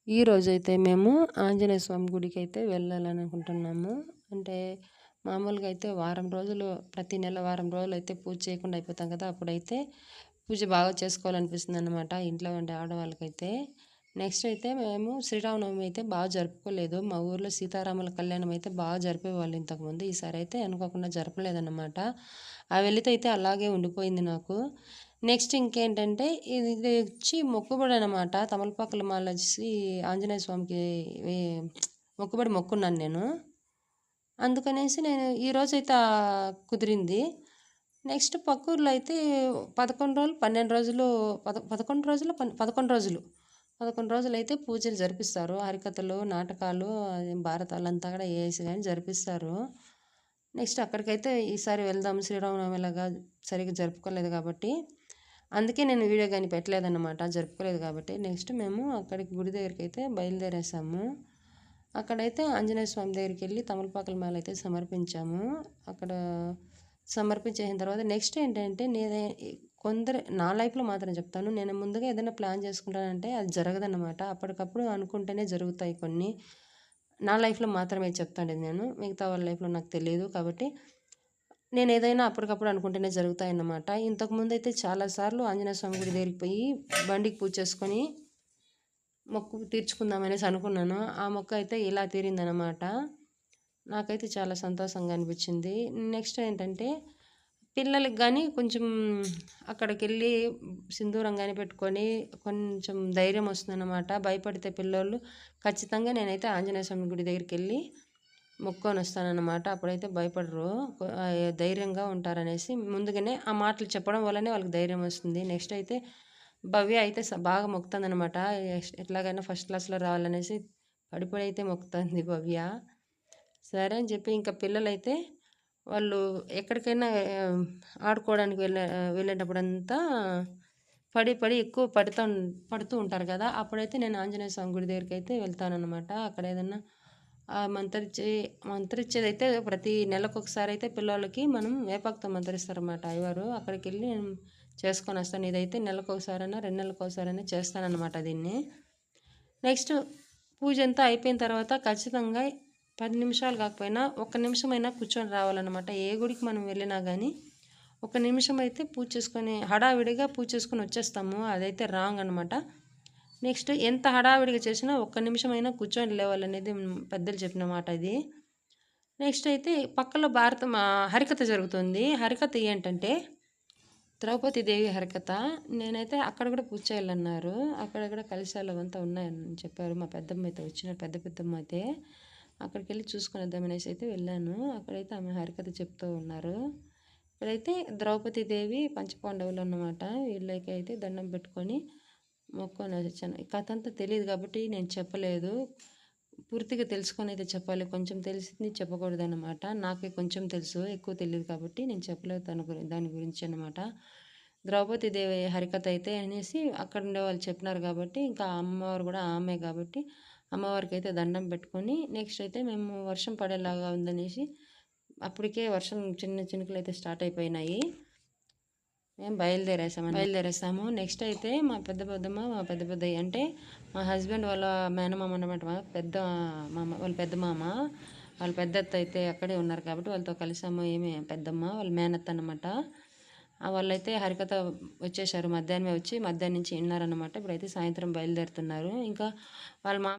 ఈరోజైతే మేము ఆంజనేయ స్వామి గుడికైతే వెళ్ళాలని అనుకుంటున్నాము. అంటే మామూలుగా అయితే వారం రోజులు ప్రతి నెల వారం రోజులైతే పూజ చేయకుండా అయిపోతాం కదా! అప్పుడైతే పూజ బాగా చేసుకోవాలనిపిస్తుందనమాట ఇంట్లో ఉండే ఆడవాళ్ళకైతే. నెక్స్ట్ అయితే మేము శ్రీరామనవమి అయితే బాగా జరుపుకోలేదు. మా ఊర్లో సీతారాముల కళ్యాణం అయితే బాగా జరిపేవాళ్ళు ఇంతకుముందు. ఈసారి అయితే అనుకోకుండా జరపలేదన్నమాట. ఆ వెలితి అయితే అలాగే ఉండిపోయింది నాకు. నెక్స్ట్ ఇంకేంటంటే ఇది వచ్చి మొక్కుబడి అనమాట. తమలపాకుల మాలేసి ఆంజనేయ స్వామికి వే మొక్కుబడి మొక్కున్నాను నేను. అందుకనేసి నేను ఈరోజైతే కుదిరింది. నెక్స్ట్ పక్కూర్లో అయితే 11 రోజులు, 12 రోజులు 11 రోజులు, 11 రోజులు. 11 రోజులైతే పూజలు జరిపిస్తారు. హరికథలు, నాటకాలు, భారతాలంతా కూడా ఏసి గాని జరిపిస్తారు. నెక్స్ట్ అక్కడికైతే ఈసారి వెళ్దాం శ్రీరామనవమిలాగా సరిగ్గా జరుపుకోలేదు కాబట్టి. అందుకే నేను వీడియో గాని పెట్టలేదన్నమాట. జరుపుకోలేదు కాబట్టి. నెక్స్ట్ మేము అక్కడికి గుడి దగ్గరికైతే బయలుదేరేసాము. అక్కడైతే ఆంజనేయ స్వామి దగ్గరికెళ్ళి తమలపాకుల మాల అయితే సమర్పించాము. అక్కడ సమర్పించేసిన తర్వాత నెక్స్ట్ ఏంటంటే నా లైఫ్‌లో మాత్రం చెప్తాను. నేను ముందుగా ఏదైనా ప్లాన్ చేసుకుంటానంటే అది జరగదన్నమాట. అప్పటికప్పుడు అనుకుంటేనే జరుగుతాయి కొన్ని. నా లైఫ్‌లో మాత్రమే చెప్తాండేది నేను. మిగతా వాళ్ళ లైఫ్‌లో నాకు తెలీదు. కాబట్టి నేనేదైనా అప్పటికప్పుడు అనుకుంటేనే జరుగుతాయన్నమాట. ఇంతకుముందయితే చాలా సార్లు ఆంజనేయ స్వామి గుడి దగ్గరికి పోయి బండికి పూజ చేసుకొని మొక్కు తీర్చుకుందామనేసి అనుకున్నాను. ఆ మొక్కు అయితే ఇలా తీరిందనమాట. నాకైతే చాలా సంతోషంగా అనిపించింది. నెక్స్ట్ ఏంటంటే పిల్లలకి గానీ కొంచెం అక్కడికెళ్ళి సింధూరం గాని పెట్టుకొని కొంచెం ధైర్యం వస్తుందనమాట. భయపడితే పిల్లోళ్ళు ఖచ్చితంగా నేనైతే ఆంజనేయ స్వామి గుడి దగ్గరికెళ్ళి మొక్కొనొస్తాననమాట. అప్పుడైతే భయపడరు. ధైర్యంగా ఉంటారనేసి ముందుగానే ఆ మాటలు చెప్పడం వల్లనే వాళ్ళకి ధైర్యం వస్తుంది. నెక్స్ట్ అయితే భవ్య అయితే బాగా మొక్కుతుందనమాట. ఎట్లాగైనా ఫస్ట్ క్లాస్‌లో రావాలనేసి పడి పడి అయితే మొక్కుతుంది భవ్య. సరే అని చెప్పి ఇంకా పిల్లలైతే వాళ్ళు ఎక్కడికైనా ఆడుకోవడానికి వెళ్ళేటప్పుడంతా పడి పడి ఎక్కువ పడుతూ ఉంటారు కదా! అప్పుడైతే నేను ఆంజనేయ స్వామి గుడి దగ్గరికైతే వెళ్తాననమాట. అక్కడ ఏదన్నా మంత్రిచ్చేదైతే ప్రతి నెలకొకసారి అయితే పిల్లోళ్ళకి మనం వేపాకుతో మంత్రిస్తారన్నమాట అయ్యవారు. అక్కడికెళ్ళి నేను చేసుకొనొస్తాను. ఇదైతే నెలకొకసారైనా, 2 నెలలకోసారైనా చేస్తాననమాట దీన్ని. నెక్స్ట్ పూజంతా అయిపోయిన తర్వాత ఖచ్చితంగా 10 నిమిషాలు కాకపోయినా, ఒక్క నిమిషమైనా కూర్చొని రావాలన్నమాట. ఏ గుడికి మనం వెళ్ళినా గానీ, ఒక నిమిషం అయితే పూజ చేసుకొని హడావిడిగా పూజ చేసుకొని వచ్చేస్తాము. అదైతే రాంగ్ అనమాట. నెక్స్ట్ ఎంత హడావిడిగా చేసినా ఒక్క నిమిషమైనా కూర్చొని లేవాలనేది పెద్దలు చెప్పిన మాట ఇది. నెక్స్ట్ అయితే పక్కలో హరికథ జరుగుతుంది. హరికథ ఏంటంటే ద్రౌపది దేవి హరికథ. నేనైతే అక్కడ కూడా పూజ చేయాలన్నారు. అక్కడ కూడా కలశాలు అవంతా ఉన్నాయని చెప్పారు. మా పెద్దమ్మ అయితే వచ్చిన పెద్ద పెద్దమ్మ అయితే. అక్కడికెళ్ళి చూసుకొని వద్దామనేసి అయితే వెళ్ళాను. అక్కడైతే ఆమె హరికథ చెప్తూ ఉన్నారు. ఇక్కడైతే ద్రౌపది దేవి పంచపాండవులు అన్నమాట. వీళ్ళకి అయితే దండం పెట్టుకొని మొక్కొని వచ్చాను. ఈ కథ అంతా తెలియదు కాబట్టి నేను చెప్పలేదు. పూర్తిగా తెలుసుకొని అయితే చెప్పాలి. కొంచెం తెలిసింది చెప్పకూడదనమాట. నాకే కొంచెం తెలుసు. ఎక్కువ తెలీదు కాబట్టి నేను చెప్పలేదు దాని గురించి అనమాట. ద్రౌపది దేవి హరికథ అయితే అనేసి అక్కడ ఉండే వాళ్ళు చెప్పినారు కాబట్టి ఇంకా అమ్మవారు కూడా ఆమె కాబట్టి అమ్మవారికైతే దండం పెట్టుకొని నెక్స్ట్ అయితే మేము వర్షం పడేలాగా ఉందనేసి అప్పటికే వర్షం చిన్న చినుకులు అయితే స్టార్ట్ అయిపోయినాయి. మేము బయలుదేరేసాము. నెక్స్ట్ అయితే మా పెద్ద పెద్దయ్య అంటే మా హస్బెండ్ వాళ్ళ మేనమామ అన్నమాట. వాళ్ళ పెద్ద మామ వాళ్ళ పెద్దత్త అయితే అక్కడే ఉన్నారు కాబట్టి వాళ్ళతో కలిసాము. పెద్దమ్మ వాళ్ళ మేనత్త అన్నమాట. వాళ్ళైతే హరికథ వచ్చేసారు. మధ్యాహ్నం నుంచి విన్నారన్నమాట. ఇప్పుడైతే సాయంత్రం బయలుదేరుతున్నారు. ఇంకా వాళ్ళ